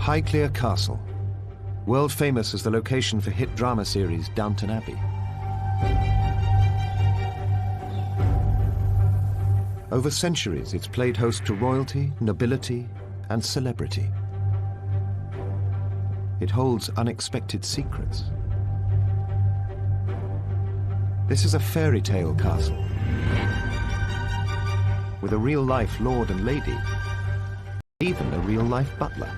Highclere Castle, world famous as the location for hit drama series Downton Abbey. Over centuries, it's played host to royalty, nobility, and celebrity. It holds unexpected secrets. This is a fairy tale castle with a real-life lord and lady, even a real-life butler.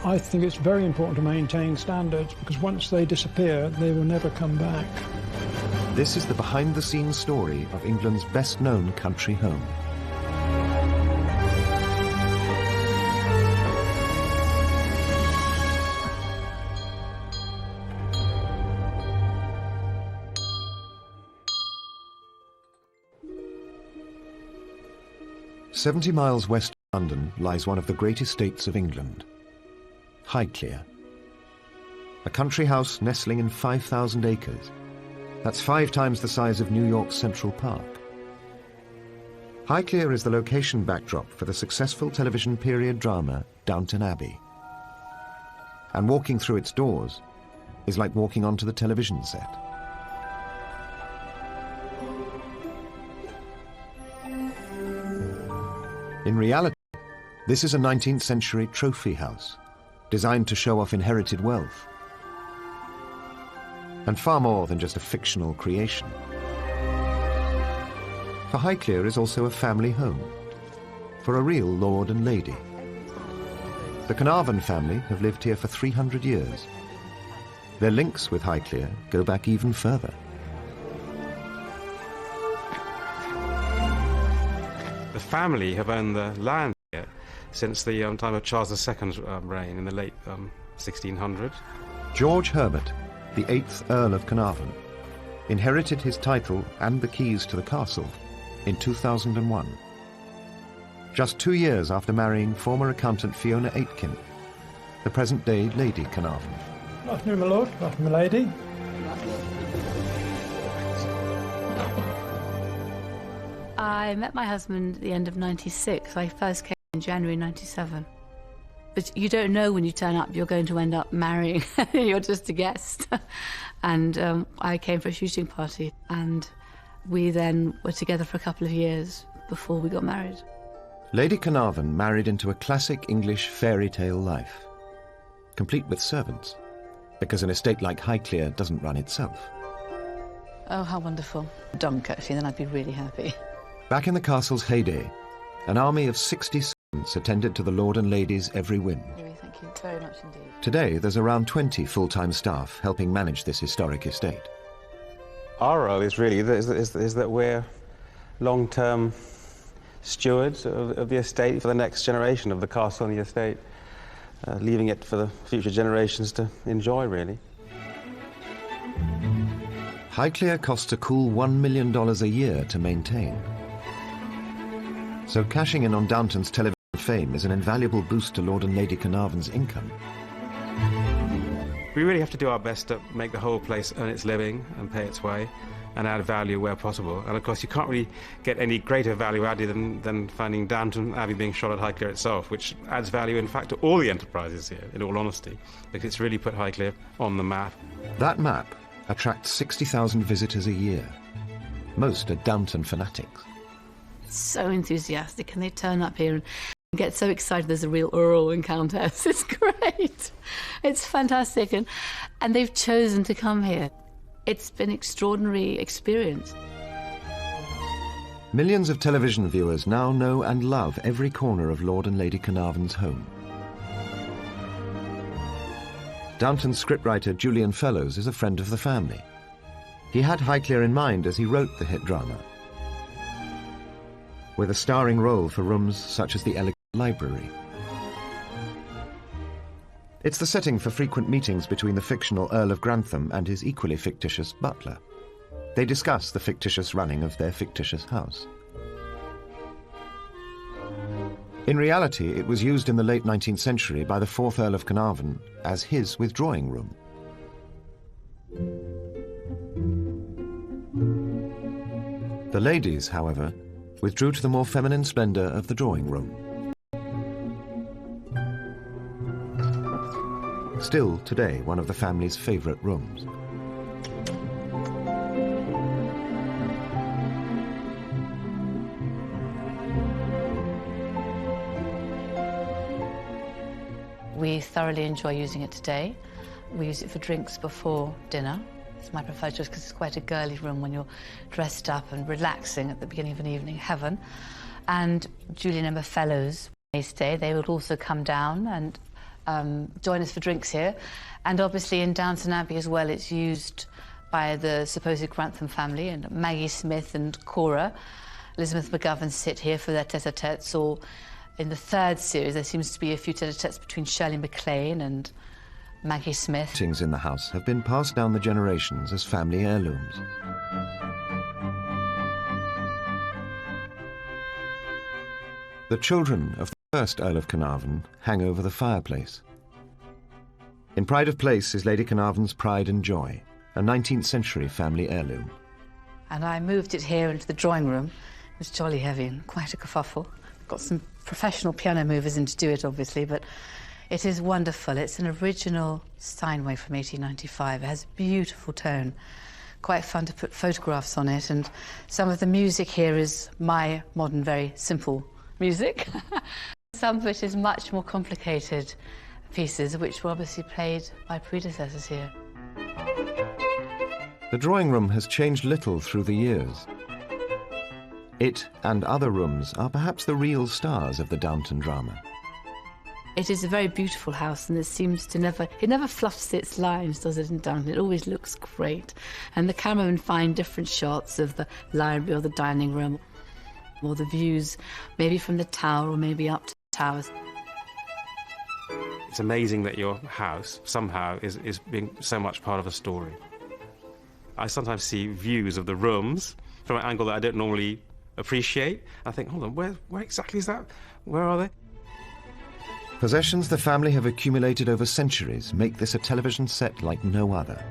I think it's very important to maintain standards because once they disappear, they will never come back. This is the behind-the-scenes story of England's best-known country home. "70 miles west of London lies one of the great estates of England, Highclere. A country house nestling in 5,000 acres. That's 5 times the size of New York's Central Park. Highclere is the location backdrop for the successful television period drama Downton Abbey. And walking through its doors is like walking onto the television set. In reality, this is a 19th century trophy house, designed to show off inherited wealth. And far more than just a fictional creation. For Highclere is also a family home, for a real lord and lady. The Carnarvon family have lived here for 300 years. Their links with Highclere go back even further. The family have owned the land here since the time of Charles II's reign in the late 1600s. George Herbert, the 8th Earl of Carnarvon, inherited his title and the keys to the castle in 2001. Just 2 years after marrying former accountant Fiona Aitken, the present-day Lady Carnarvon. Good afternoon, my lord. Good afternoon, my lady. I met my husband at the end of '96. I first came in January '97. But you don't know when you turn up you're going to end up marrying. You're just a guest. And I came for a shooting party, and we then were together for a couple of years before we got married. Lady Carnarvon married into a classic English fairy tale life, complete with servants, because an estate like Highclere doesn't run itself. Oh, how wonderful. Dunk, actually, then I'd be really happy. Back in the castle's heyday, an army of 60 servants attended to the lord and lady's every whim. Thank you very much indeed. Today, there's around 20 full-time staff helping manage this historic estate. Our role is really is that we're long-term stewards of the estate for the next generation of the castle and the estate, leaving it for the future generations to enjoy, really. Highclere costs a cool $1 million a year to maintain. So cashing in on Downton's television fame is an invaluable boost to Lord and Lady Carnarvon's income. We really have to do our best to make the whole place earn its living and pay its way and add value where possible. And of course you can't really get any greater value added than finding Downton Abbey being shot at Highclere itself, which adds value in fact to all the enterprises here, in all honesty, because it's really put Highclere on the map. That map attracts 60,000 visitors a year. Most are Downton fanatics. So enthusiastic, and they turn up here and get so excited there's a real Earl and Countess. It's great. It's fantastic, and they've chosen to come here. It's been an extraordinary experience. Millions of television viewers now know and love every corner of Lord and Lady Carnarvon's home. Downton's scriptwriter Julian Fellows is a friend of the family. He had Highclere in mind as he wrote the hit drama, with a starring role for rooms such as the elegant library. It's the setting for frequent meetings between the fictional Earl of Grantham and his equally fictitious butler. They discuss the fictitious running of their fictitious house. In reality, it was used in the late 19th century by the 4th Earl of Carnarvon as his withdrawing room. The ladies, however, withdrew to the more feminine splendour of the drawing room. still today one of the family's favourite rooms. We thoroughly enjoy using it today. We use it for drinks before dinner. It's my preferred choice because it's quite a girly room when you're dressed up and relaxing at the beginning of an evening. Heaven. And Julie and Emma Fellows may stay. They will also come down and join us for drinks here. And obviously in Downton Abbey as well, it's used by the supposed Grantham family, and Maggie Smith and Cora. Elizabeth McGovern sit here for their tete-a-tetes, or in the third series there seems to be a few tete-a-tetes between Shirley MacLaine and Maggie Smith. Paintings in the house have been passed down the generations as family heirlooms. The children of the first Earl of Carnarvon hang over the fireplace. In Pride of Place is Lady Carnarvon's Pride and Joy, a 19th century family heirloom. And I moved it here into the drawing room. It was jolly heavy and quite a kerfuffle. Got some professional piano movers in to do it, obviously, but it is wonderful. It's an original Steinway from 1895. It has a beautiful tone. Quite fun to put photographs on it, and some of the music here is my modern, very simple music. Some of it is much more complicated pieces, which were obviously played by predecessors here. The drawing room has changed little through the years. It and other rooms are perhaps the real stars of the Downton drama. It is a very beautiful house, and it seems to never fluffs its lines, does it, in Downton? It always looks great. And the cameramen find different shots of the library or the dining room, or the views, maybe from the tower or maybe up to the towers. It's amazing that your house somehow is being so much part of a story. I sometimes see views of the rooms from an angle that I don't normally appreciate. I think, hold on, where exactly is that? Where are they? Possessions the family have accumulated over centuries make this a television set like no other.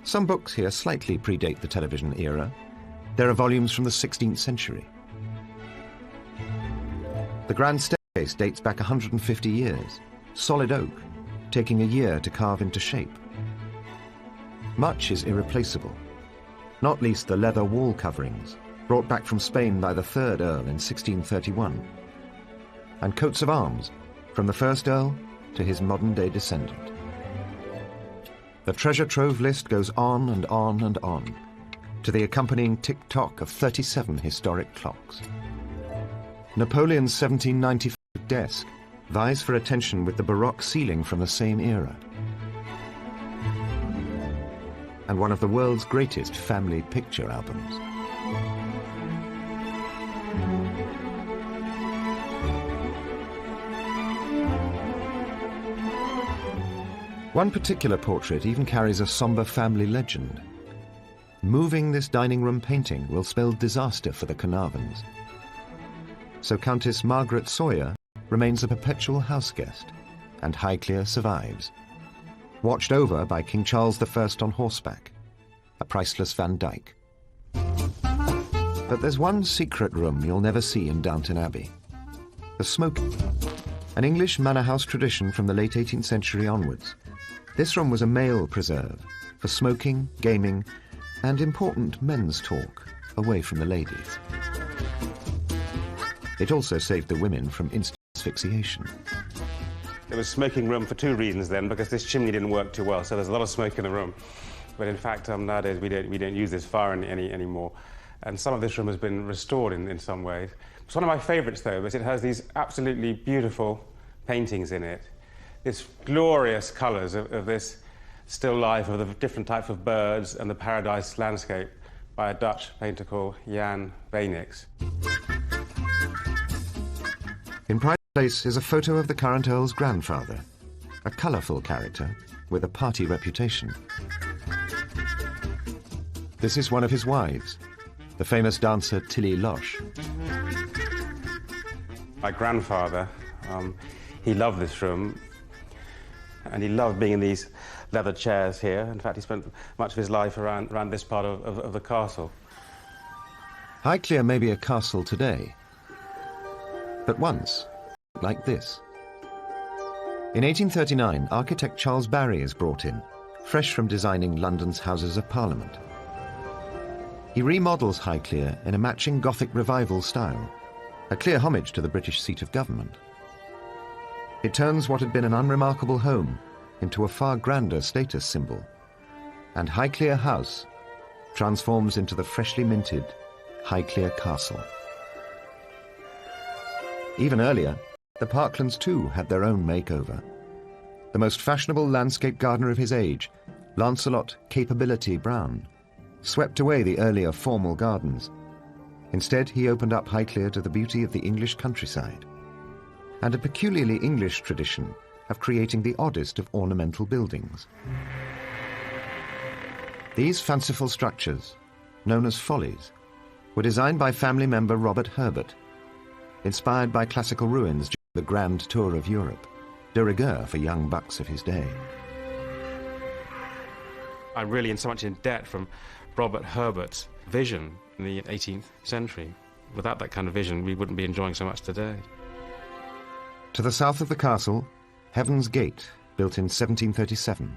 Some books here slightly predate the television era. There are volumes from the 16th century. The grand staircase dates back 150 years, solid oak, taking a year to carve into shape. Much is irreplaceable, not least the leather wall coverings, brought back from Spain by the 3rd Earl in 1631, and coats of arms, from the 1st Earl to his modern-day descendant. The treasure trove list goes on and on and on, to the accompanying tick-tock of 37 historic clocks. Napoleon's 1795 desk vies for attention with the Baroque ceiling from the same era, and one of the world's greatest family picture albums. One particular portrait even carries a somber family legend. Moving this dining room painting will spell disaster for the Carnarvons. So Countess Margaret Sawyer remains a perpetual houseguest, and Highclere survives, watched over by King Charles I on horseback, a priceless Van Dyck. But there's one secret room you'll never see in Downton Abbey: the smoking. An English manor house tradition from the late 18th century onwards. This room was a male preserve for smoking, gaming, and important men's talk away from the ladies. It also saved the women from instant asphyxiation. It was a smoking room for two reasons then, because this chimney didn't work too well, so there's a lot of smoke in the room. But in fact, nowadays we don't use this fire anymore. And some of this room has been restored in some ways. It's one of my favourites, though, because it has these absolutely beautiful paintings in it. This glorious colours of this still life of the different types of birds and the paradise landscape by a Dutch painter called Jan Beenix. In Pride Place is a photo of the current Earl's grandfather, a colourful character with a party reputation. This is one of his wives, the famous dancer Tilly Loche. My grandfather, he loved this room, and he loved being in these leather chairs here. In fact, he spent much of his life around this part of the castle. Highclere may be a castle today, but once, like this. In 1839, architect Charles Barry is brought in, fresh from designing London's Houses of Parliament. He remodels Highclere in a matching Gothic revival style, a clear homage to the British seat of government. It turns what had been an unremarkable home into a far grander status symbol, and Highclere House transforms into the freshly minted Highclere Castle. Even earlier, the Parklands too had their own makeover. The most fashionable landscape gardener of his age, Lancelot Capability Brown, swept away the earlier formal gardens. Instead, he opened up Highclere to the beauty of the English countryside, and a peculiarly English tradition of creating the oddest of ornamental buildings. These fanciful structures, known as follies, were designed by family member Robert Herbert, inspired by classical ruins during the Grand Tour of Europe, de rigueur for young bucks of his day. I'm really in so much in debt from Robert Herbert's vision in the 18th century. Without that kind of vision, we wouldn't be enjoying so much today. To the south of the castle, Heaven's Gate, built in 1737.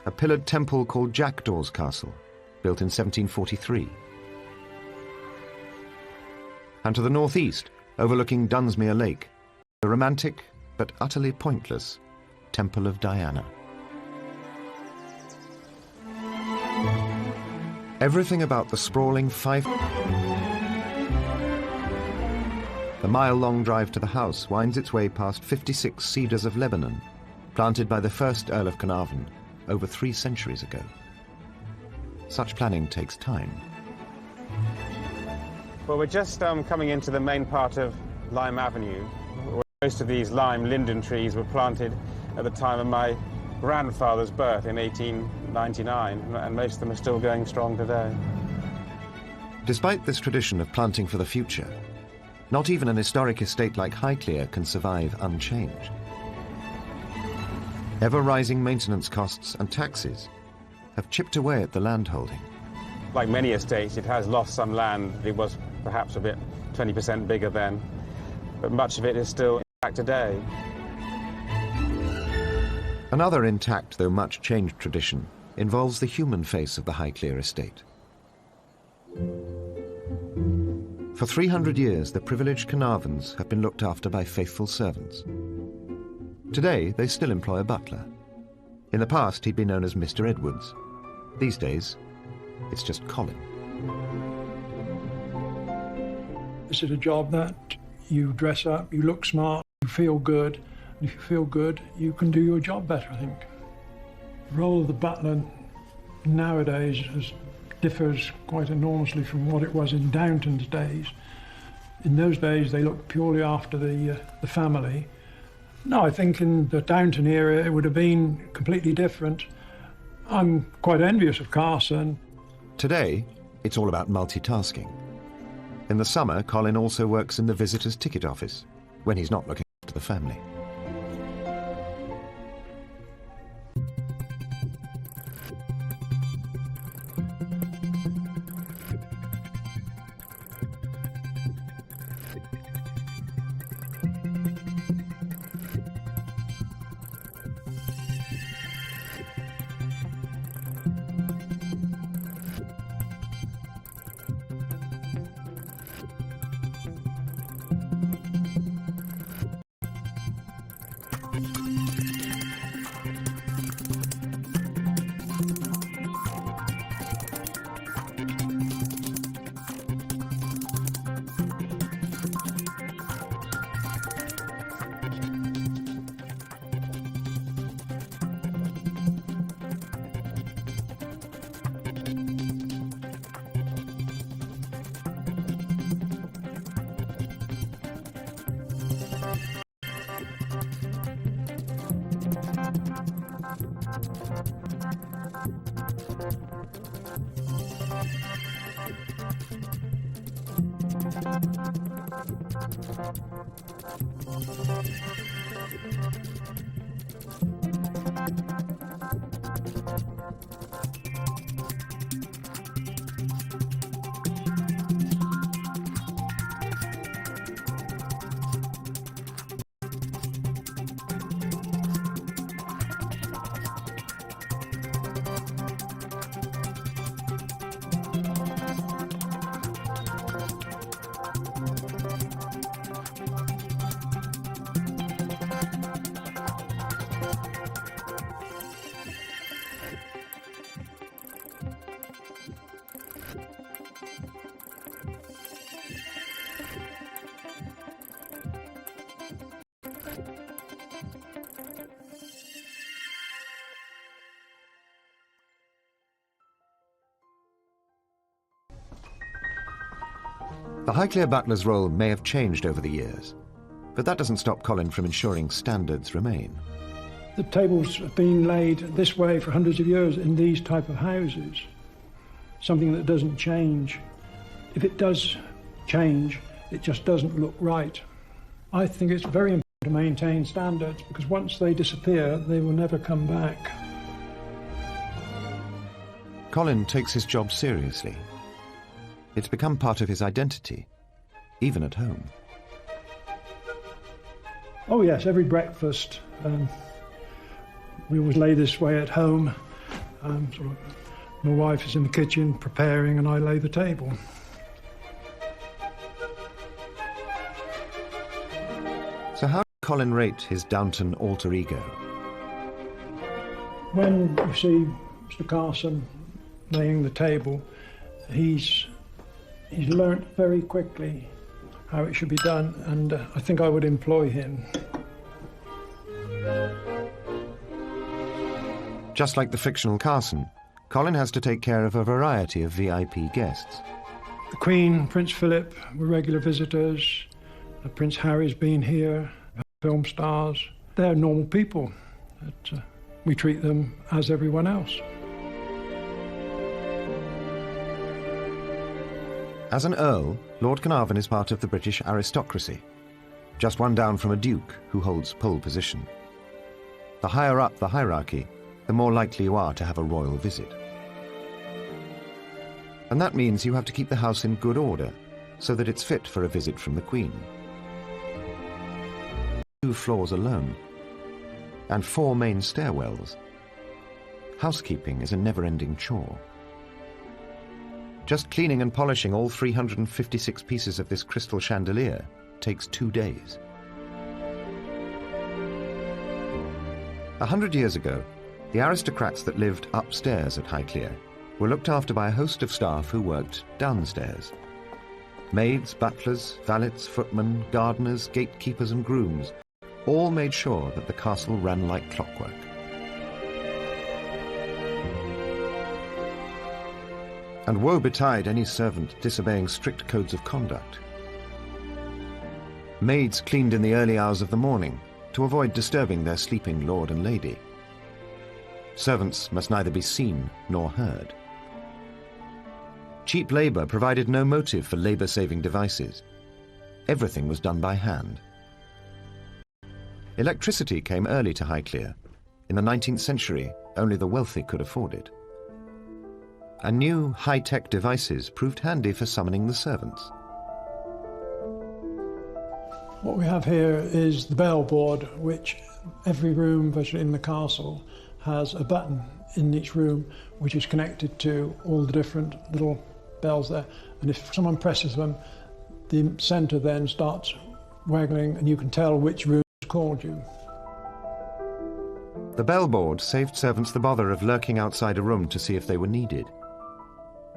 A pillared temple called Jackdaw's Castle, built in 1743. And to the northeast, overlooking Dunsmuir Lake, the romantic but utterly pointless Temple of Diana. Everything about the sprawling The mile-long drive to the house winds its way past 56 cedars of Lebanon, planted by the first Earl of Carnarvon over 3 centuries ago. Such planning takes time. Well, we're just coming into the main part of Lime Avenue, where most of these lime linden trees were planted at the time of my grandfather's birth in 1899, and most of them are still going strong today. Despite this tradition of planting for the future, not even an historic estate like Highclere can survive unchanged. Ever-rising maintenance costs and taxes have chipped away at the landholding. Like many estates, it has lost some land. It was perhaps a bit 20% bigger then, but much of it is still intact today. Another intact, though much changed tradition involves the human face of the Highclere estate. For 300 years, the privileged Carnarvons have been looked after by faithful servants. Today, they still employ a butler. In the past, he'd been known as Mr. Edwards. These days, it's just Colin. This is a job that you dress up, you look smart, you feel good. And if you feel good, you can do your job better, I think. The role of the butler nowadays differs quite enormously from what it was in Downton's days. In those days, they looked purely after the family. No, I think in the Downton era, it would have been completely different. I'm quite envious of Carson. Today, it's all about multitasking. In the summer, Colin also works in the visitors' ticket office, when he's not looking after the family. The Highclere butler's role may have changed over the years, but that doesn't stop Colin from ensuring standards remain. The tables have been laid this way for hundreds of years in these type of houses, something that doesn't change. If it does change, it just doesn't look right. I think it's very important to maintain standards, because once they disappear, they will never come back. Colin takes his job seriously. It's become part of his identity, even at home. Oh yes, every breakfast. We always lay this way at home. My wife is in the kitchen preparing and I lay the table. So how did Colin rate his Downton alter ego? When you see Mr. Carson laying the table, he's learnt very quickly how it should be done, and I think I would employ him. Just like the fictional Carson, Colin has to take care of a variety of VIP guests. The Queen, Prince Philip were regular visitors. Prince Harry's been here, film stars. They're normal people. We treat them as everyone else. As an Earl, Lord Carnarvon is part of the British aristocracy, just one down from a Duke who holds pole position. The higher up the hierarchy, the more likely you are to have a royal visit. And that means you have to keep the house in good order, so that it's fit for a visit from the Queen. 2 floors alone, and 4 main stairwells. Housekeeping is a never-ending chore. Just cleaning and polishing all 356 pieces of this crystal chandelier takes 2 days. 100 years ago, the aristocrats that lived upstairs at Highclere were looked after by a host of staff who worked downstairs. Maids, butlers, valets, footmen, gardeners, gatekeepers and grooms all made sure that the castle ran like clockwork. And woe betide any servant disobeying strict codes of conduct. Maids cleaned in the early hours of the morning to avoid disturbing their sleeping lord and lady. Servants must neither be seen nor heard. Cheap labour provided no motive for labour-saving devices. Everything was done by hand. Electricity came early to Highclere. In the 19th century, only the wealthy could afford it. And new high-tech devices proved handy for summoning the servants. What we have here is the bell board, which every room virtually in the castle has a button in each room which is connected to all the different little bells there. And if someone presses them, the centre then starts waggling and you can tell which room has called you. The bell board saved servants the bother of lurking outside a room to see if they were needed,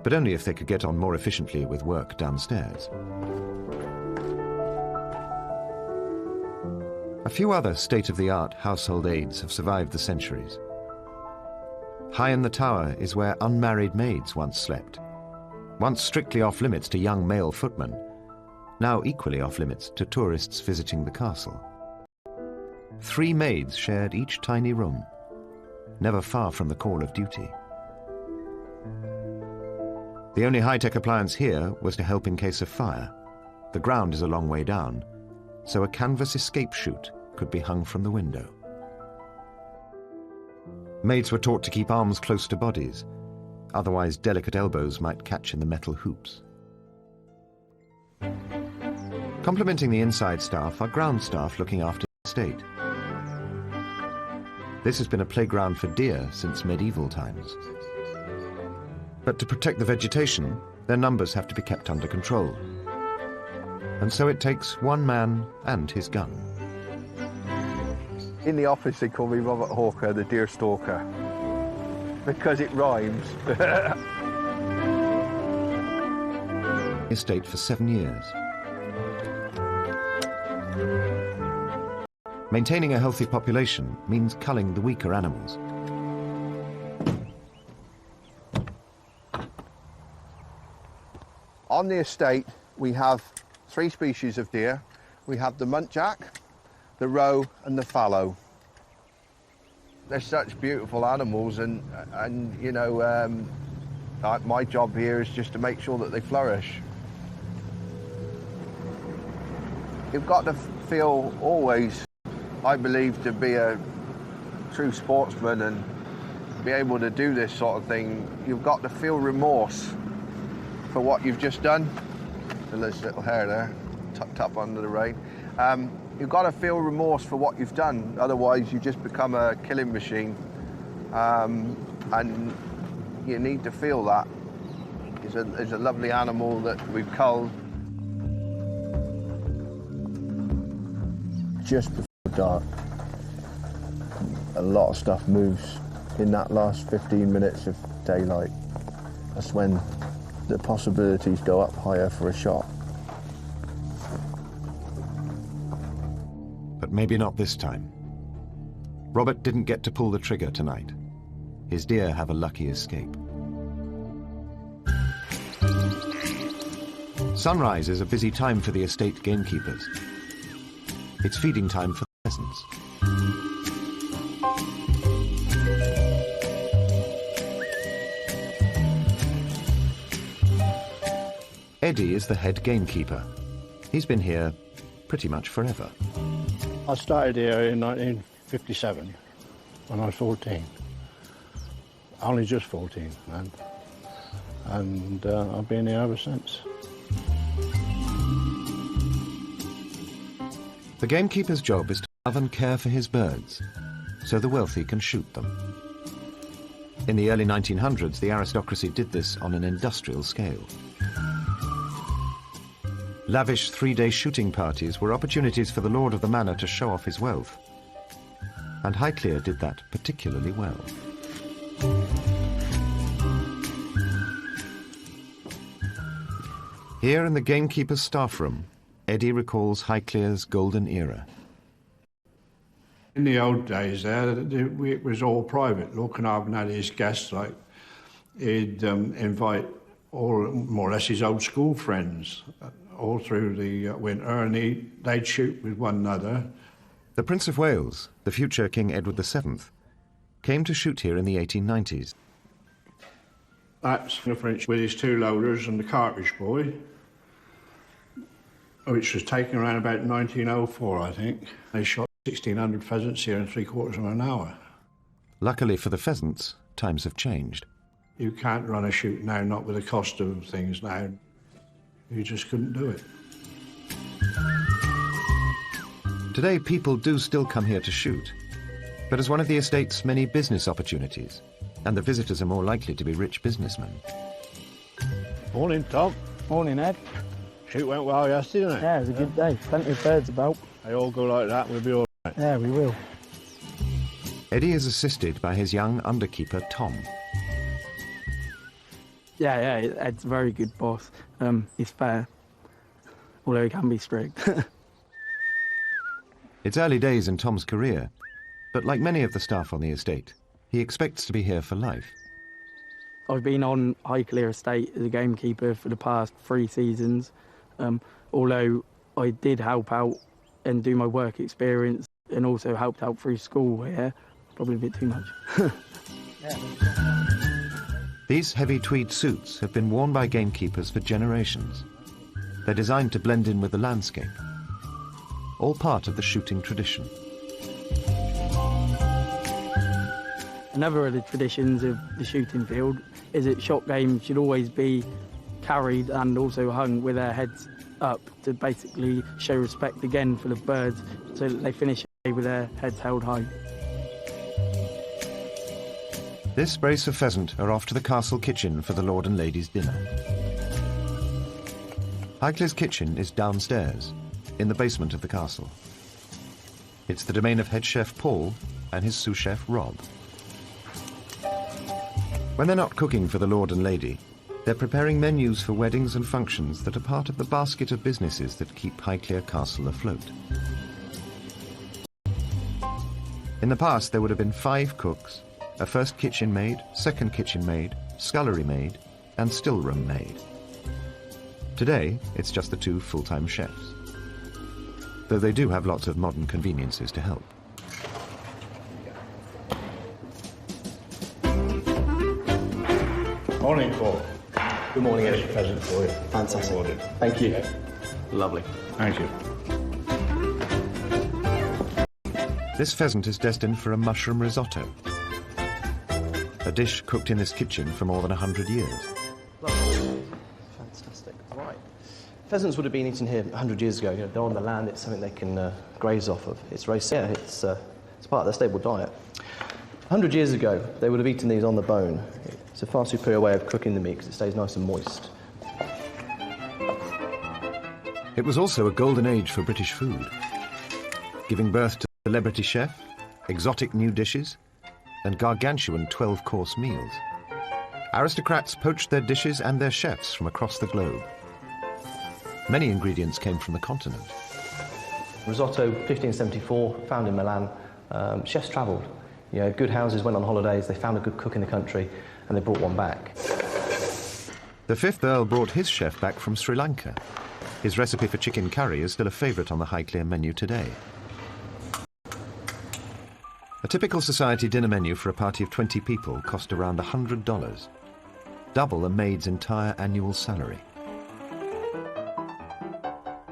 but only if they could get on more efficiently with work downstairs. A few other state-of-the-art household aids have survived the centuries. High in the tower is where unmarried maids once slept, once strictly off-limits to young male footmen, now equally off-limits to tourists visiting the castle. 3 maids shared each tiny room, never far from the call of duty. The only high-tech appliance here was to help in case of fire. The ground is a long way down, so a canvas escape chute could be hung from the window. Maids were taught to keep arms close to bodies, otherwise delicate elbows might catch in the metal hoops. Complementing the inside staff are ground staff looking after the estate. This has been a playground for deer since medieval times. But to protect the vegetation, their numbers have to be kept under control. And so it takes one man and his gun. In the office they call me Robert Hawker, the deer stalker, because it rhymes. Estate for 7 years. Maintaining a healthy population means culling the weaker animals. On the estate, we have 3 species of deer. We have the muntjac, the roe and the fallow. They're such beautiful animals, and you know, my job here is just to make sure that they flourish. You've got to feel always, I believe, to be a true sportsman and be able to do this sort of thing, you've got to feel remorse for what you've just done. And there's little hair there, tucked up under the rain. You've got to feel remorse for what you've done, otherwise you just become a killing machine. And you need to feel that. It's a lovely animal that we've culled. Just before dark, a lot of stuff moves in that last 15 minutes of daylight. That's when the possibilities go up higher for a shot. But maybe not this time. Robert didn't get to pull the trigger tonight. His deer have a lucky escape. Sunrise is a busy time for the estate gamekeepers. It's feeding time for the pheasants. Eddie is the head gamekeeper. He's been here pretty much forever. I started here in 1957 when I was 14. Only just 14 then. And I've been here ever since. The gamekeeper's job is to love and care for his birds, so the wealthy can shoot them. In the early 1900s, the aristocracy did this on an industrial scale. Lavish 3-day shooting parties were opportunities for the lord of the manor to show off his wealth. And Highclere did that particularly well. Here in the gamekeeper's staff room, Eddie recalls Highclere's golden era. In the old days there, it was all private. Lord Carnarvon had his guests, like he'd invite all, more or less, his old school friends all through the winter, and they'd shoot with one another. The Prince of Wales, the future King Edward VII, came to shoot here in the 1890s. That's the French with his 2 loaders and the cartridge boy, which was taken around about 1904, I think. They shot 1,600 pheasants here in 3/4 of an hour. Luckily for the pheasants, times have changed. You can't run a shoot now, not with the cost of things now. You just couldn't do it. Today, people do still come here to shoot, but as one of the estate's many business opportunities, and the visitors are more likely to be rich businessmen. Morning, Tom. Morning, Ed. Shoot went well yesterday, didn't it? Yeah, it was a good day. Plenty of birds about. They all go like that, we'll be all right. Yeah, we will. Eddie is assisted by his young underkeeper, Tom. Yeah, Ed's a very good boss. He's fair, although he can be strict. It's early days in Tom's career, but like many of the staff on the estate, he expects to be here for life. I've been on Highclere Estate as a gamekeeper for the past 3 seasons, although I did help out and do my work experience and also helped out through school here, probably a bit too much. These heavy tweed suits have been worn by gamekeepers for generations. They're designed to blend in with the landscape, all part of the shooting tradition. Another of the traditions of the shooting field is that shot games should always be carried and also hung with their heads up to basically show respect again for the birds, so that they finish with their heads held high. This brace of pheasant are off to the castle kitchen for the lord and lady's dinner. Highclere's kitchen is downstairs, in the basement of the castle. It's the domain of head chef Paul and his sous chef Rob. When they're not cooking for the lord and lady, they're preparing menus for weddings and functions that are part of the basket of businesses that keep Highclere Castle afloat. In the past, there would have been 5 cooks, a first kitchen maid, second kitchen maid, scullery maid, and still room maid. Today, it's just the two full-time chefs, though they do have lots of modern conveniences to help. Morning, Paul. Good morning, Here's Ed. a present for you. Fantastic. Rewarded. Thank you. Lovely. Thank you. This pheasant is destined for a mushroom risotto, a dish cooked in this kitchen for more than 100 years. Fantastic. Right. Pheasants would have been eaten here 100 years ago. You know, they're on the land. It's something they can graze off of. It's very safe. It's part of their stable diet. 100 years ago, they would have eaten these on the bone. It's a far superior way of cooking the meat because it stays nice and moist. It was also a golden age for British food, giving birth to celebrity chef, exotic new dishes, and gargantuan 12-course meals. Aristocrats poached their dishes and their chefs from across the globe. Many ingredients came from the continent. Risotto, 1574, found in Milan. Chefs travelled. You know, good houses went on holidays, they found a good cook in the country, and they brought one back. The 5th Earl brought his chef back from Sri Lanka. His recipe for chicken curry is still a favourite on the Highclere menu today. A typical society dinner menu for a party of 20 people cost around $100, double a maid's entire annual salary.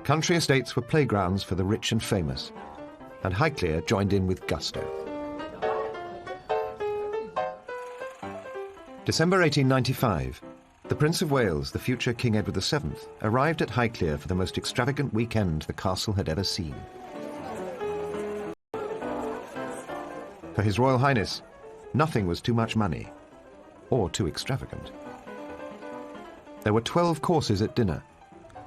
Country estates were playgrounds for the rich and famous, and Highclere joined in with gusto. December 1895, the Prince of Wales, the future King Edward VII, arrived at Highclere for the most extravagant weekend the castle had ever seen. For His Royal Highness, nothing was too much money or too extravagant. There were 12 courses at dinner: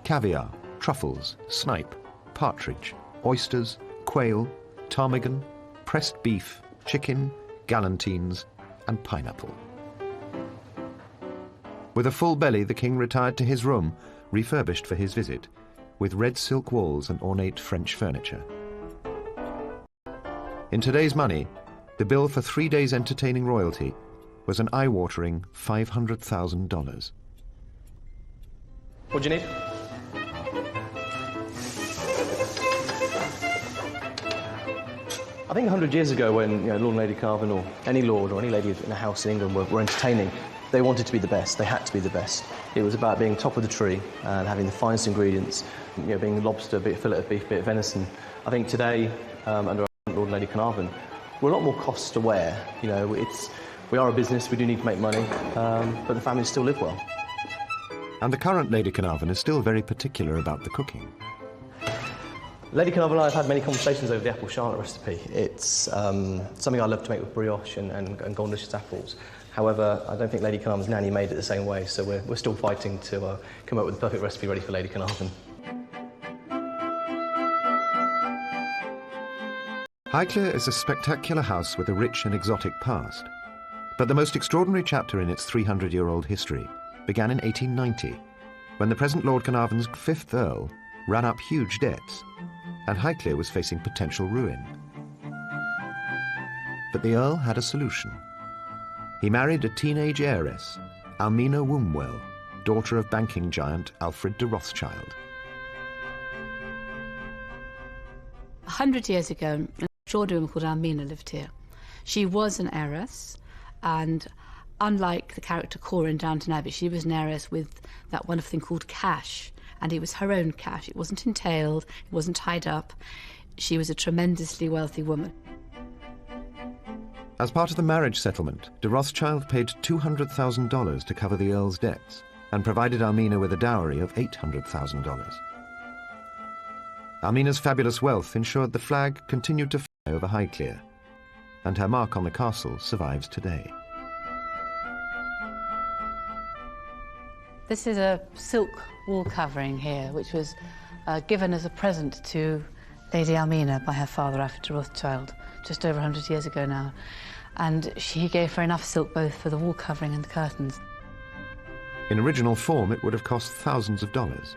caviar, truffles, snipe, partridge, oysters, quail, ptarmigan, pressed beef, chicken, galantines, and pineapple. With a full belly, the king retired to his room, refurbished for his visit, with red silk walls and ornate French furniture. In today's money, the bill for 3 days entertaining royalty was an eye-watering $500,000. What do you need? I think 100 years ago when Lord and Lady Carvin or any lord or any lady in a house in England were entertaining, they wanted to be the best. They had to be the best. It was about being top of the tree and having the finest ingredients, being lobster, be it fillet of beef, be it venison. I think today, under Lord and Lady Carnarvon, we're a lot more cost aware. We are a business, we do need to make money, but the families still live well. And the current Lady Carnarvon is still very particular about the cooking. Lady Carnarvon and I have had many conversations over the apple charlotte recipe. It's something I love to make with brioche and golden delicious apples. However, I don't think Lady Carnarvon's nanny made it the same way, so we're still fighting to come up with the perfect recipe ready for Lady Carnarvon. Highclere is a spectacular house with a rich and exotic past. But the most extraordinary chapter in its 300-year-old history began in 1890, when the present Lord Carnarvon's 5th Earl ran up huge debts, and Highclere was facing potential ruin. But the Earl had a solution. He married a teenage heiress, Almina Wombwell, daughter of banking giant Alfred de Rothschild. 100 years ago, an extraordinary woman called Almina lived here. She was an heiress, and unlike the character Cora in Downton Abbey, she was an heiress with that wonderful thing called cash, and it was her own cash. It wasn't entailed, it wasn't tied up. She was a tremendously wealthy woman. As part of the marriage settlement, de Rothschild paid $200,000 to cover the Earl's debts and provided Almina with a dowry of $800,000. Almina's fabulous wealth ensured the flag continued to fly over Highclere, and her mark on the castle survives today. This is a silk wall covering here, which was given as a present to Lady Almina by her father, Alfred de Rothschild, just over 100 years ago now. And he gave her enough silk both for the wall covering and the curtains. In original form, it would have cost thousands of dollars.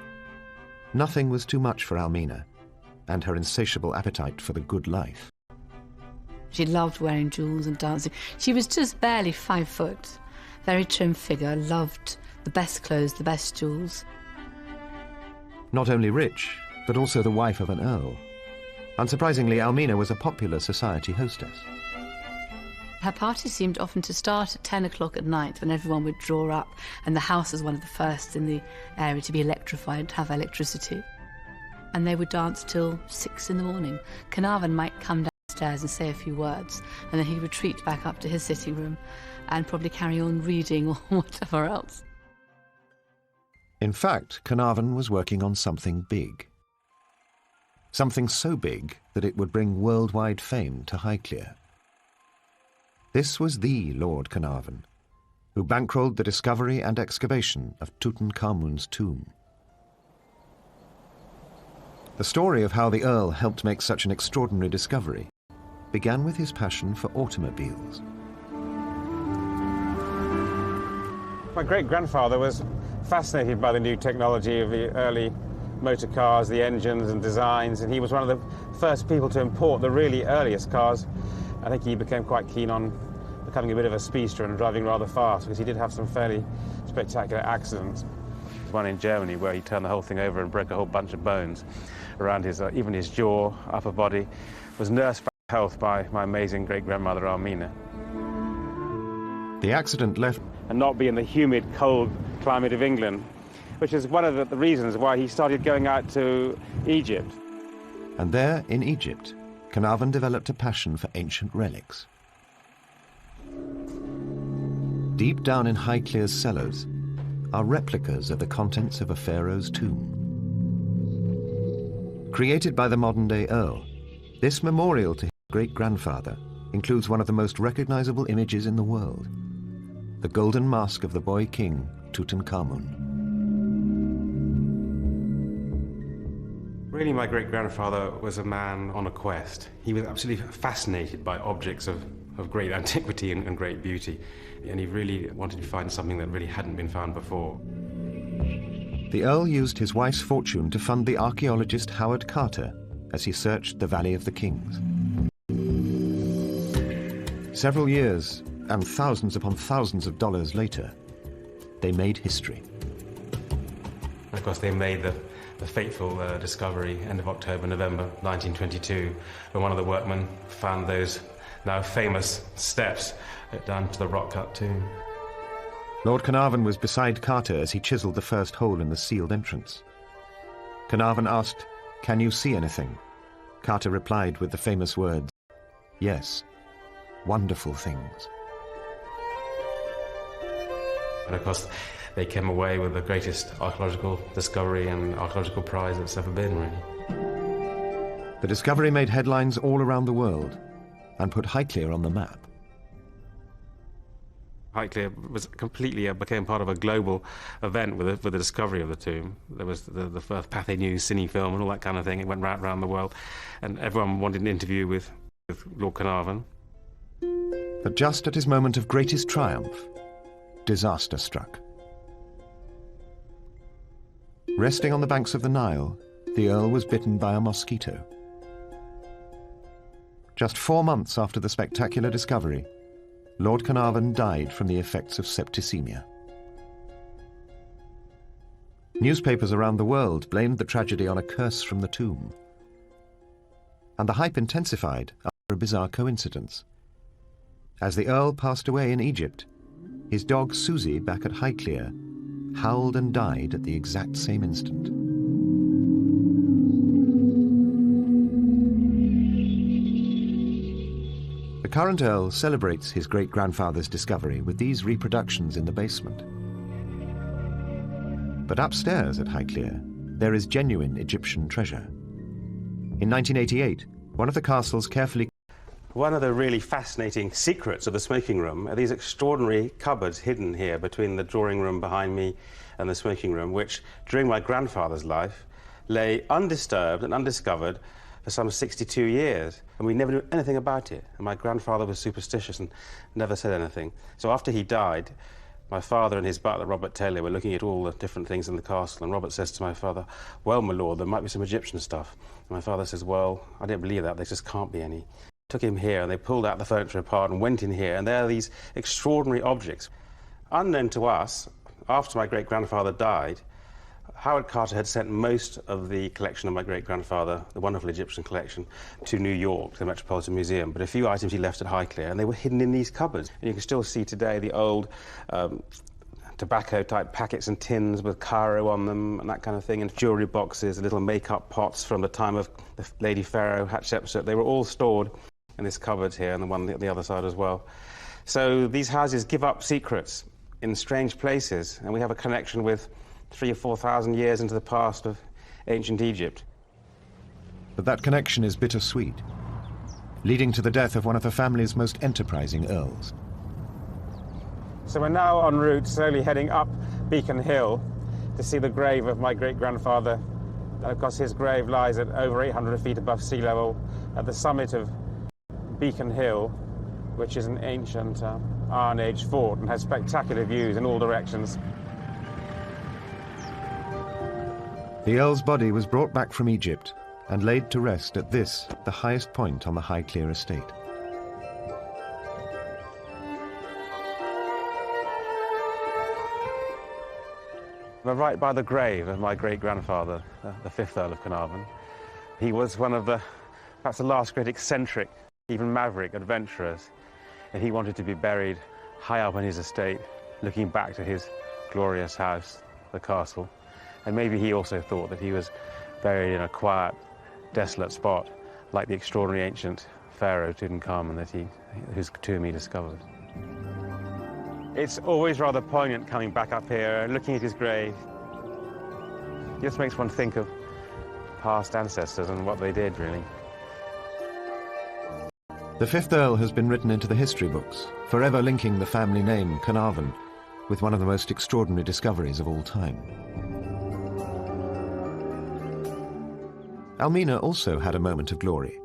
Nothing was too much for Almina and her insatiable appetite for the good life. She loved wearing jewels and dancing. She was just barely 5 foot, very trim figure, loved the best clothes, the best jewels. Not only rich, but also the wife of an earl. Unsurprisingly, Almina was a popular society hostess. Her party seemed often to start at 10 o'clock at night when everyone would draw up, and the house was one of the first in the area to be electrified, to have electricity. And they would dance till 6 in the morning. Carnarvon might come downstairs and say a few words, and then he'd retreat back up to his sitting room and probably carry on reading or whatever else. In fact, Carnarvon was working on something big. Something so big that it would bring worldwide fame to Highclere. This was the Lord Carnarvon, who bankrolled the discovery and excavation of Tutankhamun's tomb. The story of how the Earl helped make such an extraordinary discovery began with his passion for automobiles. My great-grandfather was fascinated by the new technology of the early motor cars, the engines and designs, and he was one of the first people to import the really earliest cars. I think he became quite keen on becoming a bit of a speedster and driving rather fast, because he did have some fairly spectacular accidents. One in Germany where he turned the whole thing over and broke a whole bunch of bones around his, even his jaw, upper body, was nursed back to health by my amazing great-grandmother Almina. The accident left... And not be in the humid, cold climate of England, which is one of the reasons why he started going out to Egypt. And there, in Egypt, Carnarvon developed a passion for ancient relics. Deep down in Highclere's cellars are replicas of the contents of a pharaoh's tomb. Created by the modern-day Earl, this memorial to his great-grandfather includes one of the most recognizable images in the world, the golden mask of the boy king, Tutankhamun. Really, my great-grandfather was a man on a quest. He was absolutely fascinated by objects of great antiquity and great beauty, and he really wanted to find something that really hadn't been found before. The Earl used his wife's fortune to fund the archaeologist Howard Carter as he searched the Valley of the Kings. Several years and thousands upon thousands of dollars later, they made history. Of course, they made the fateful discovery end of October, November 1922, when one of the workmen found those now famous steps down to the rock-cut tomb. Lord Carnarvon was beside Carter as he chiseled the first hole in the sealed entrance. Carnarvon asked, "Can you see anything?" Carter replied with the famous words, "Yes, wonderful things." And of course, they came away with the greatest archaeological discovery and archaeological prize that's ever been, really. The discovery made headlines all around the world and put Highclere on the map. Highclere was completely became part of a global event with the discovery of the tomb. There was the first Pathé News cine film and all that kind of thing. It went right around the world, and everyone wanted an interview with Lord Carnarvon. But just at his moment of greatest triumph, disaster struck. Resting on the banks of the Nile, the Earl was bitten by a mosquito. Just 4 months after the spectacular discovery, Lord Carnarvon died from the effects of septicemia. Newspapers around the world blamed the tragedy on a curse from the tomb. And the hype intensified after a bizarre coincidence. As the Earl passed away in Egypt, his dog Susie, back at Highclere, howled and died at the exact same instant. The current Earl celebrates his great-grandfather's discovery with these reproductions in the basement. But upstairs at Highclere, there is genuine Egyptian treasure. In 1988, one of the castle's carefully... One of the really fascinating secrets of the smoking room are these extraordinary cupboards hidden here between the drawing room behind me and the smoking room, which, during my grandfather's life, lay undisturbed and undiscovered for some 62 years, and we never knew anything about it. And my grandfather was superstitious and never said anything. So after he died, my father and his butler, Robert Taylor, were looking at all the different things in the castle, and Robert says to my father, "Well, my lord, there might be some Egyptian stuff." And my father says, "Well, I don't believe that. There just can't be any." Took him here, and they pulled out the furniture apart and went in here, and there are these extraordinary objects. Unknown to us, after my great-grandfather died, Howard Carter had sent most of the collection of my great-grandfather, the wonderful Egyptian collection, to New York, to the Metropolitan Museum, but a few items he left at Highclere, and they were hidden in these cupboards. And you can still see today the old tobacco-type packets and tins with Cairo on them and that kind of thing, and jewellery boxes, little make-up pots from the time of the Lady Pharaoh, Hatshepsut. They were all stored in this cupboard here, and the one on the other side as well. So these houses give up secrets in strange places, and we have a connection with 3,000 or 4,000 years into the past of ancient Egypt. But that connection is bittersweet, leading to the death of one of the family's most enterprising earls. So we're now en route, slowly heading up Beacon Hill to see the grave of my great-grandfather. And of course his grave lies at over 800 feet above sea level at the summit of Beacon Hill, which is an ancient Iron Age fort and has spectacular views in all directions. The Earl's body was brought back from Egypt and laid to rest at this, the highest point on the Highclere estate. We're right by the grave of my great-grandfather, the 5th Earl of Carnarvon. He was one of the, perhaps the last great eccentric, even maverick adventurers, and he wanted to be buried high up on his estate, looking back to his glorious house, the castle. And maybe he also thought that he was buried in a quiet, desolate spot, like the extraordinary ancient pharaoh Tutankhamun whose tomb he discovered. It's always rather poignant coming back up here and looking at his grave. It just makes one think of past ancestors and what they did, really. The 5th Earl has been written into the history books, forever linking the family name Carnarvon with one of the most extraordinary discoveries of all time. Almina also had a moment of glory,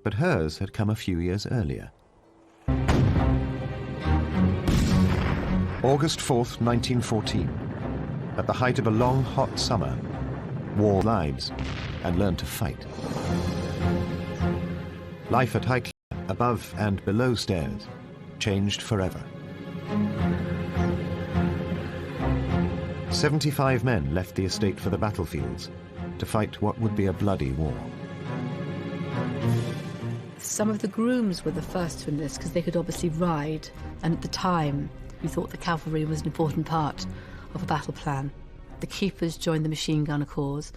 but hers had come a few years earlier. August 4th, 1914. At the height of a long, hot summer, war lives and learned to fight. Life at Highclere, above and below stairs, changed forever. 75 men left the estate for the battlefields to fight what would be a bloody war. Some of the grooms were the first to enlist because they could obviously ride, and at the time we thought the cavalry was an important part of a battle plan. The keepers joined the machine gunner corps,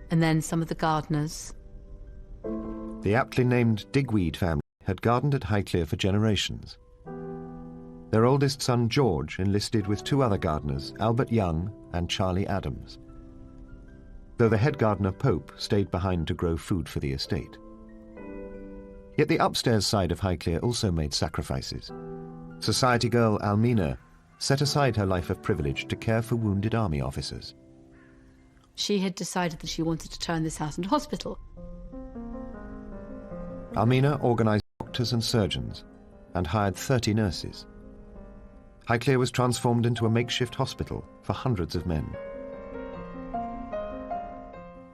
and then some of the gardeners. The aptly named Digweed family had gardened at Highclere for generations. Their oldest son George enlisted with 2 other gardeners, Albert Young and Charlie Adams, though the head gardener Pope stayed behind to grow food for the estate. Yet the upstairs side of Highclere also made sacrifices. Society girl Almina set aside her life of privilege to care for wounded army officers. She had decided that she wanted to turn this house into a hospital. Almina organised doctors and surgeons and hired 30 nurses. Highclere was transformed into a makeshift hospital for hundreds of men.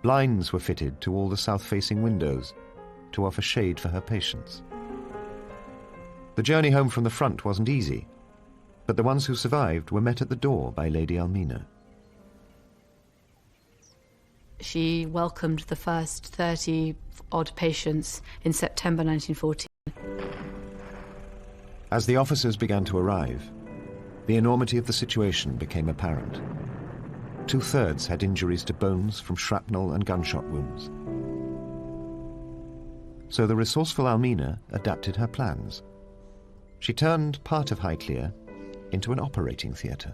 Blinds were fitted to all the south-facing windows to offer shade for her patients. The journey home from the front wasn't easy, but the ones who survived were met at the door by Lady Almina. She welcomed the first 30-odd patients in September 1914. As the officers began to arrive, the enormity of the situation became apparent. 2/3 had injuries to bones from shrapnel and gunshot wounds. So the resourceful Almina adapted her plans. She turned part of Highclere into an operating theatre.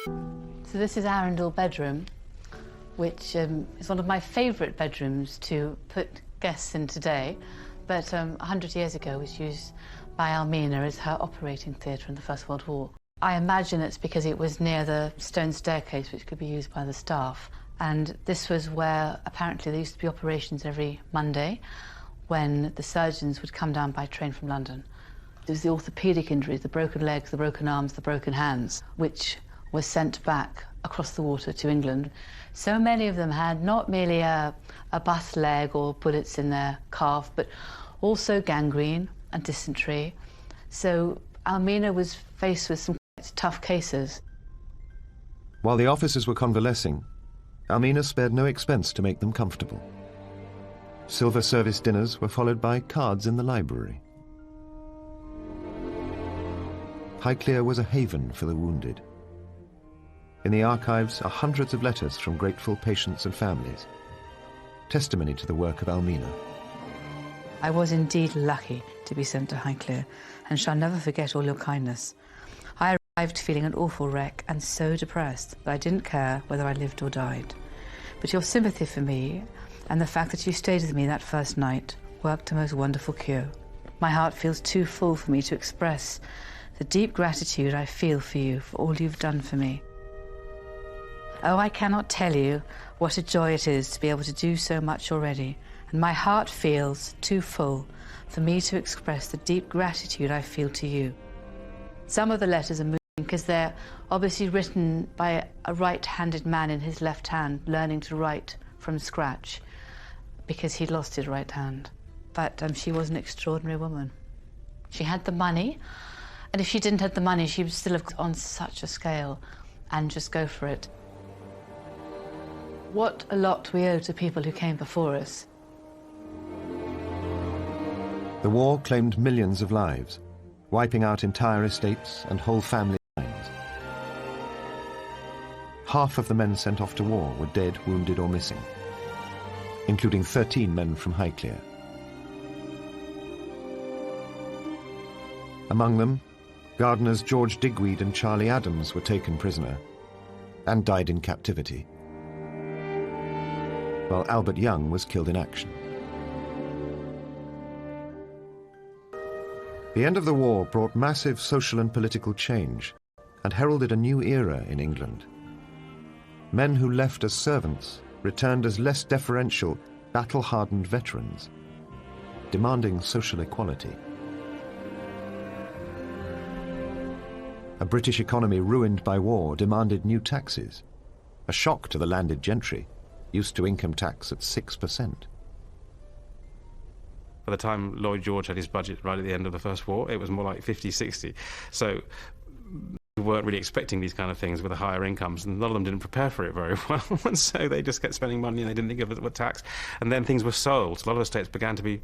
So this is Arundel bedroom, which is one of my favourite bedrooms to put guests in today, but 100 years ago was used by Almina as her operating theatre in the First World War. I imagine it's because it was near the stone staircase which could be used by the staff, and this was where apparently there used to be operations every Monday when the surgeons would come down by train from London. There was the orthopaedic injuries, the broken legs, the broken arms, the broken hands, which were sent back across the water to England. So many of them had not merely a bust leg or bullets in their calf, but also gangrene and dysentery. So Almina was faced with some quite tough cases. While the officers were convalescing, Almina spared no expense to make them comfortable. Silver service dinners were followed by cards in the library. Highclere was a haven for the wounded. In the archives are hundreds of letters from grateful patients and families, testimony to the work of Almina. I was indeed lucky to be sent to Highclere, and shall never forget all your kindness. I arrived feeling an awful wreck and so depressed that I didn't care whether I lived or died. But your sympathy for me and the fact that you stayed with me that first night worked a most wonderful cure. My heart feels too full for me to express the deep gratitude I feel for you for all you've done for me. Oh, I cannot tell you what a joy it is to be able to do so much already, and my heart feels too full for me to express the deep gratitude I feel to you. Some of the letters are moving because they're obviously written by a right-handed man in his left hand, learning to write from scratch because he'd lost his right hand. But she was an extraordinary woman. She had the money, and if she didn't have the money, she would still have on such a scale and just go for it. What a lot we owe to people who came before us. The war claimed millions of lives, wiping out entire estates and whole family lines. Half of the men sent off to war were dead, wounded or missing, including 13 men from Highclere. Among them, gardeners George Digweed and Charlie Adams were taken prisoner and died in captivity, while Albert Young was killed in action. The end of the war brought massive social and political change and heralded a new era in England. Men who left as servants returned as less deferential, battle-hardened veterans, demanding social equality. A British economy ruined by war demanded new taxes, a shock to the landed gentry, used to income tax at 6%. By the time Lloyd George had his budget right at the end of the First War, it was more like 50, 60. So we weren't really expecting these kind of things with the higher incomes, and a lot of them didn't prepare for it very well. And so they just kept spending money and they didn't think of it as tax. And then things were sold. So a lot of estates began to be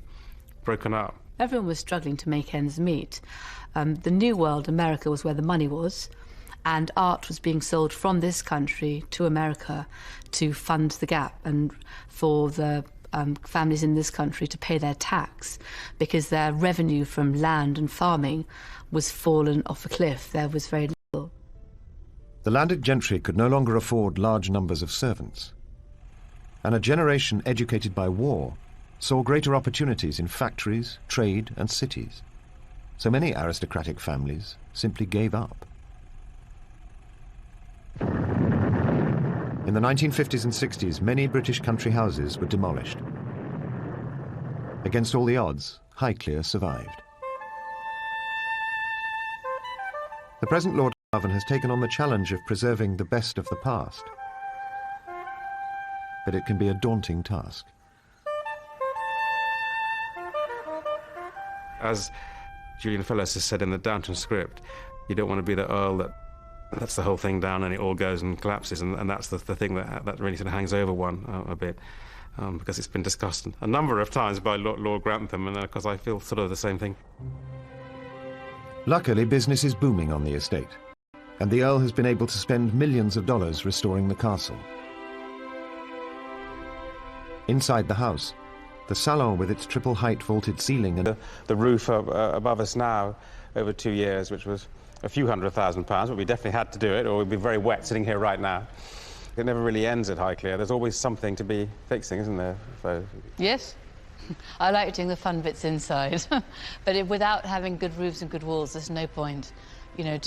broken up. Everyone was struggling to make ends meet. The New World, America, was where the money was, and art was being sold from this country to America to fund the gap and for the families in this country to pay their tax, because their revenue from land and farming was fallen off a cliff. There was very little. The landed gentry could no longer afford large numbers of servants, and a generation educated by war saw greater opportunities in factories, trade and cities. So many aristocratic families simply gave up. In the 1950s and 60s, many British country houses were demolished. Against all the odds, Highclere survived. The present Lord Carnarvon has taken on the challenge of preserving the best of the past. But it can be a daunting task. As Julian Fellowes has said in the Downton script, you don't want to be the Earl that lets the whole thing down and it all goes and collapses, and that's the thing that really sort of hangs over one a bit, because it's been discussed a number of times by Lord Grantham, and of course I feel sort of the same thing. Luckily, business is booming on the estate, and the Earl has been able to spend millions of dollars restoring the castle. Inside the house, the salon with its triple height vaulted ceiling and the roof above us now over 2 years, which was a few £100,000, but we definitely had to do it, or we'd be very wet sitting here right now. It never really ends at Highclere. There's always something to be fixing, isn't there? So... Yes. I like doing the fun bits inside, but without having good roofs and good walls, there's no point, you know,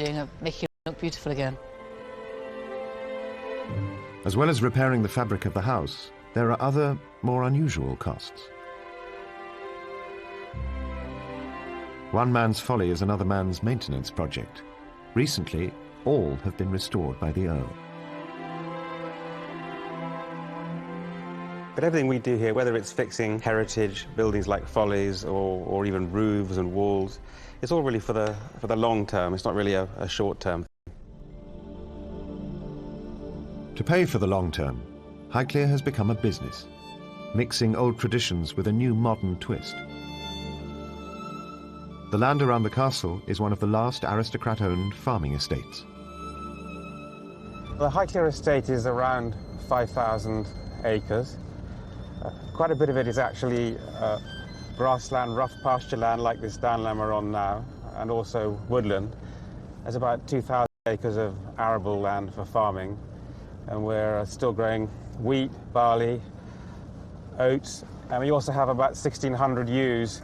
making it look beautiful again. As well as repairing the fabric of the house, there are other, more unusual costs. One man's folly is another man's maintenance project. Recently, all have been restored by the Earl. But everything we do here, whether it's fixing heritage buildings like follies or even roofs and walls, it's all really for the long term. It's not really a short term. To pay for the long term, Highclere has become a business, mixing old traditions with a new modern twist. The land around the castle is one of the last aristocrat-owned farming estates. The Highclere estate is around 5,000 acres. Quite a bit of it is actually grassland, rough pasture land like this downland we're on now, and also woodland. There's about 2,000 acres of arable land for farming, and we're still growing wheat, barley, oats, and we also have about 1,600 ewes,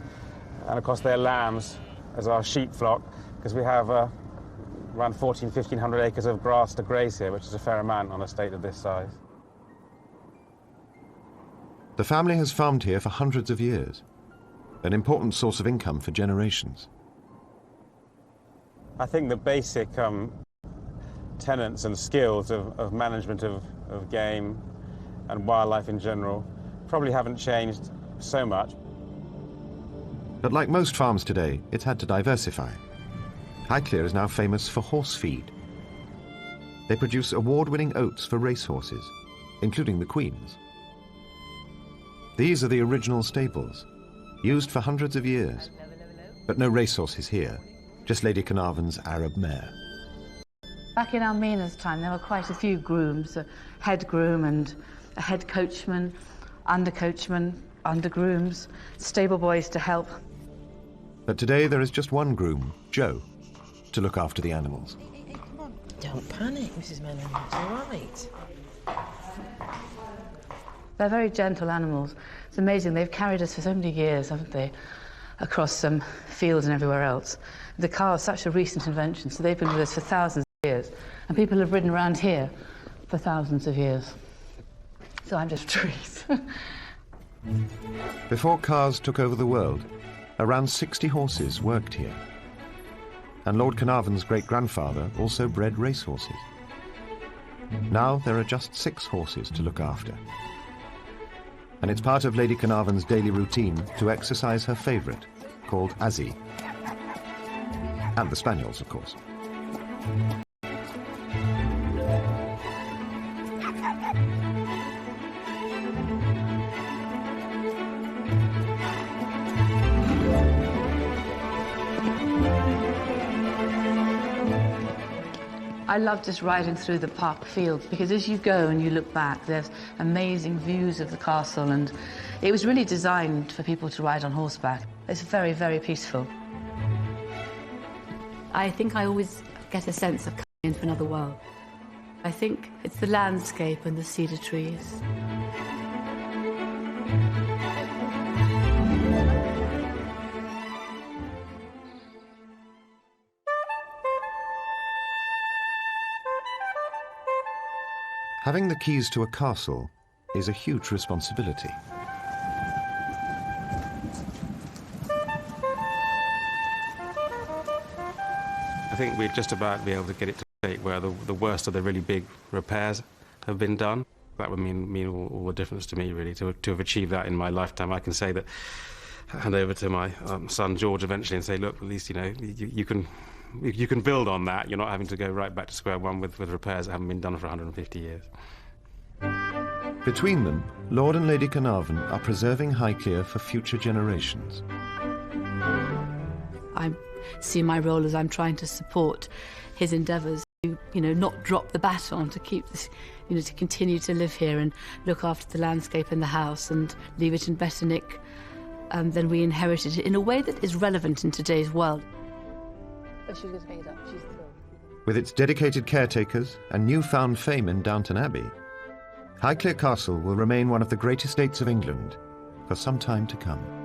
and of course they're lambs as our sheep flock, because we have around 1,500 acres of grass to graze here, which is a fair amount on a estate of this size. The family has farmed here for hundreds of years, an important source of income for generations. I think the basic tenets and skills of management of game and wildlife in general probably haven't changed so much. But like most farms today, it's had to diversify. Highclere is now famous for horse feed. They produce award-winning oats for racehorses, including the Queen's. These are the original stables, used for hundreds of years. But no racehorses here, just Lady Carnarvon's Arab mare. Back in Almina's time, there were quite a few grooms, a head groom and a head coachman, under grooms, stable boys to help. But today there is just one groom, Joe, to look after the animals. Hey, come on. Don't panic, Mrs. Mellon. It's all right. They're very gentle animals. It's amazing. They've carried us for so many years, haven't they? Across some fields and everywhere else. The car is such a recent invention, so they've been with us for thousands of years. And people have ridden around here for thousands of years. So I'm just trees. Before cars took over the world, around 60 horses worked here. And Lord Carnarvon's great-grandfather also bred racehorses. Now there are just 6 horses to look after. And it's part of Lady Carnarvon's daily routine to exercise her favourite, called Azzy. And the spaniels, of course. I love just riding through the park fields because as you go and you look back, there's amazing views of the castle, and it was really designed for people to ride on horseback. It's very, very peaceful. I think I always get a sense of coming into another world. I think it's the landscape and the cedar trees. Having the keys to a castle is a huge responsibility. I think we'd just about be able to get it to a state where the worst of the really big repairs have been done. That would mean all the difference to me, really, to have achieved that in my lifetime. I can say that, hand over to my son George eventually and say, look, at least, you know, you can build on that. You're not having to go right back to square one with repairs that haven't been done for 150 years. Between them, Lord and Lady Carnarvon are preserving Highclere for future generations. I see my role as I'm trying to support his endeavours to, you know, not drop the baton, to keep this, you know, to continue to live here and look after the landscape and the house and leave it in better nick than we inherited it, in a way that is relevant in today's world. But she's going to pick it up. She's thrilled. With its dedicated caretakers and newfound fame in Downton Abbey, Highclere Castle will remain one of the great estates of England for some time to come.